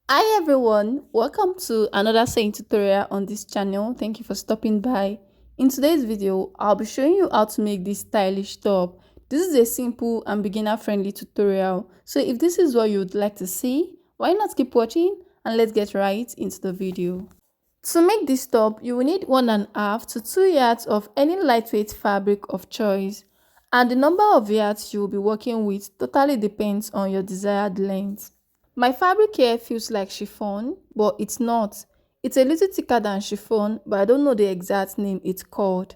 Hi everyone, welcome to another sewing tutorial on this channel. Thank you for stopping by. In today's video, I'll be showing you how to make this stylish top. This is a simple and beginner friendly tutorial. So if this is what you would like to see, why not keep watching and let's get right into the video. To make this top, you will need 1.5 to 2 yards of any lightweight fabric of choice. And the number of yards you will be working with totally depends on your desired length. My fabric here feels like chiffon, but it's not. It's a little thicker than chiffon, but I don't know the exact name it's called.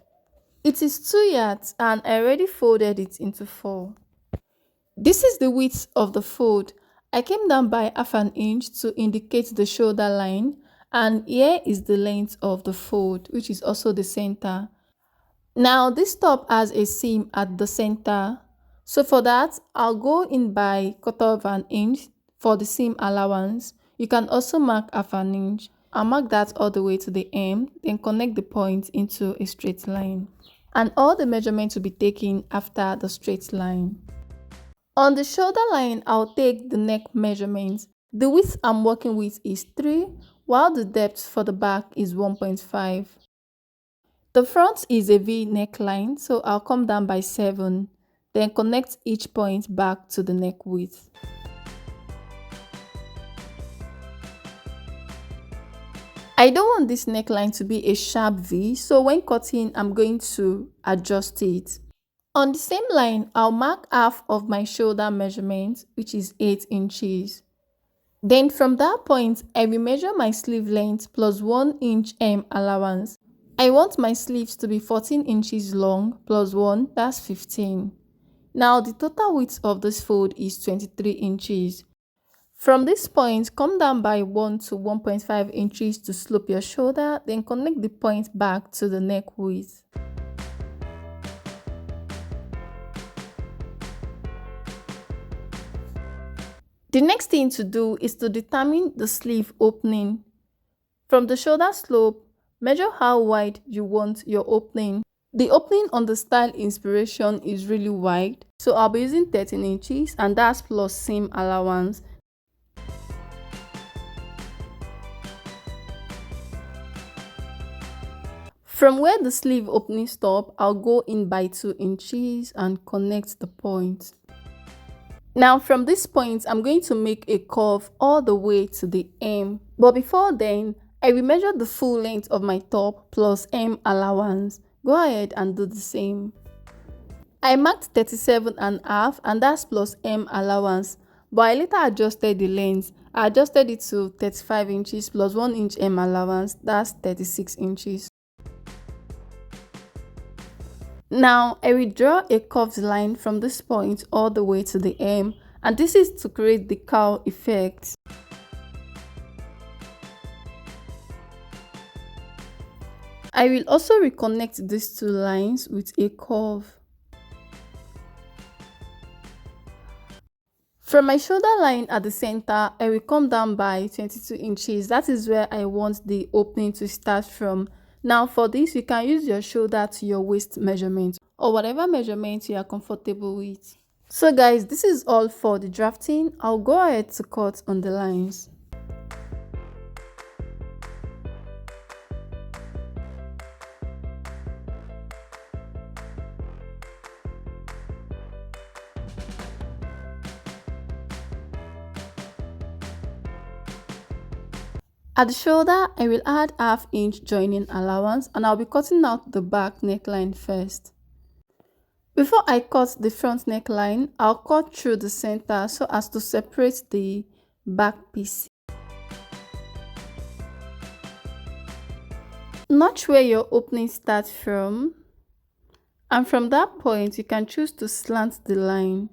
It is 2 yards and I already folded it into 4. This is the width of the fold. I came down by half an inch to indicate the shoulder line, and here is the length of the fold, which is also the center. Now this top has a seam at the center, so for that I'll go in by 1/4 inch for the seam allowance. You can also mark half an inch. I'll mark that all the way to the hem, then connect the point into a straight line. And all the measurements will be taken after the straight line. On the shoulder line, I'll take the neck measurement. The width I'm working with is 3, while the depth for the back is 1.5. The front is a V neckline, so I'll come down by 7, then connect each point back to the neck width. I don't want this neckline to be a sharp V, so when cutting, I'm going to adjust it. On the same line, I'll mark half of my shoulder measurement, which is 8 inches. Then from that point, I will measure my sleeve length plus 1 inch hem allowance. I want my sleeves to be 14 inches long plus 1, that's 15. Now the total width of this fold is 23 inches. From this point, come down by 1 to 1.5 inches to slope your shoulder, then connect the point back to the neck width. The next thing to do is to determine the sleeve opening. From the shoulder slope, measure how wide you want your opening. The opening on the style inspiration is really wide, so I'll be using 13 inches and that's plus seam allowance. From where the sleeve opening stops, I'll go in by 2 inches and connect the point. Now from this point, I'm going to make a curve all the way to the hem. But before then, I will measure the full length of my top plus hem allowance. Go ahead and do the same. I marked 37.5 and that's plus hem allowance. But I later adjusted the length. I adjusted it to 35 inches plus 1 inch hem allowance. That's 36 inches. Now, I will draw a curved line from this point all the way to the hem, and this is to create the cowl effect. I will also reconnect these two lines with a curve. From my shoulder line at the center, I will come down by 22 inches. That is where I want the opening to start from. Now for this, you can use your shoulder to your waist measurement or whatever measurement you are comfortable with. So guys, this is all for the drafting. I'll go ahead to cut on the lines. At the shoulder, I will add ½ inch joining allowance and I'll be cutting out the back neckline first. Before I cut the front neckline, I'll cut through the center so as to separate the back piece. Notch where your opening starts from, and from that point you can choose to slant the line.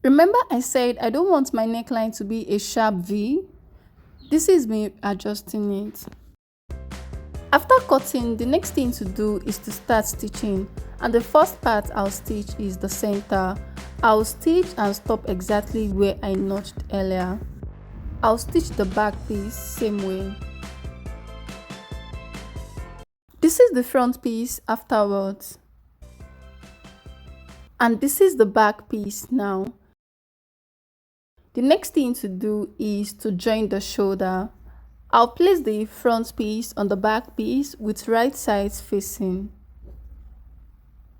Remember I said I don't want my neckline to be a sharp V? This is me adjusting it. After cutting, the next thing to do is to start stitching, and the first part I'll stitch is the center. I'll stitch and stop exactly where I notched earlier. I'll stitch the back piece same way. This is the front piece afterwards. And this is the back piece now. The next thing to do is to join the shoulder. I'll place the front piece on the back piece with right sides facing.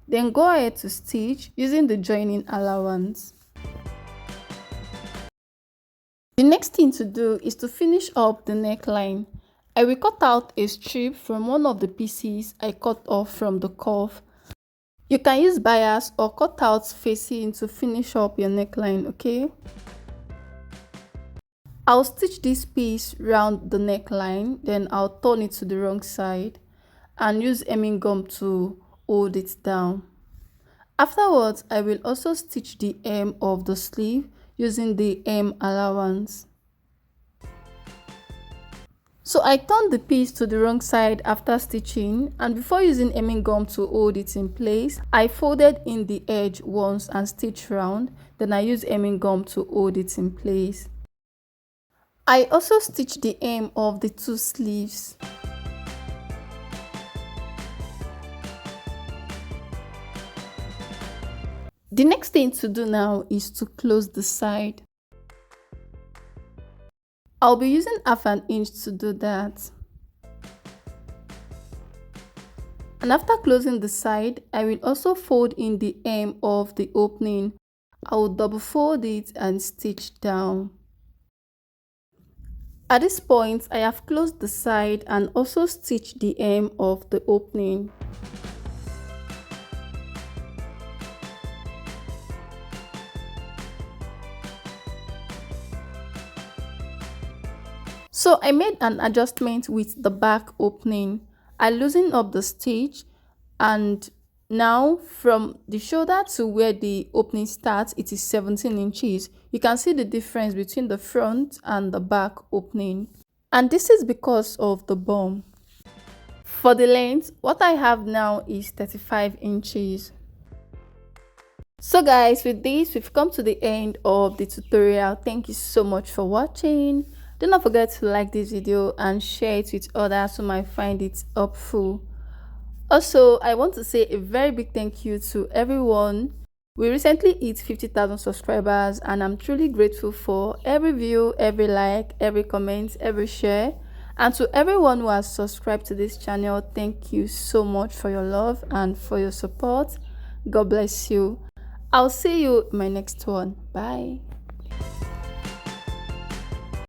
Then go ahead to stitch using the joining allowance. The next thing to do is to finish up the neckline. I will cut out a strip from one of the pieces I cut off from the cuff. You can use bias or cut out facing to finish up your neckline, okay? I'll stitch this piece round the neckline, then I'll turn it to the wrong side and use hemming gum to hold it down. Afterwards, I will also stitch the hem of the sleeve using the hem allowance. So I turned the piece to the wrong side after stitching, and before using hemming gum to hold it in place, I folded in the edge once and stitched round, then I used hemming gum to hold it in place. I also stitched the hem of the two sleeves. The next thing to do now is to close the side. I'll be using half an inch to do that. And after closing the side, I will also fold in the hem of the opening. I will double fold it and stitch down. At this point, I have closed the side and also stitched the hem of the opening. So I made an adjustment with the back opening. I loosened up the stitch, and now from the shoulder to where the opening starts, it is 17 inches. You can see the difference between the front and the back opening. And this is because of the bum. For the length, what I have now is 35 inches. So guys, with this, we've come to the end of the tutorial. Thank you so much for watching. Do not forget to like this video and share it with others who might find it helpful. Also, I want to say a very big thank you to everyone. We recently hit 50,000 subscribers, and I'm truly grateful for every view, every like, every comment, every share. And to everyone who has subscribed to this channel, thank you so much for your love and for your support. God bless you. I'll see you in my next one. Bye.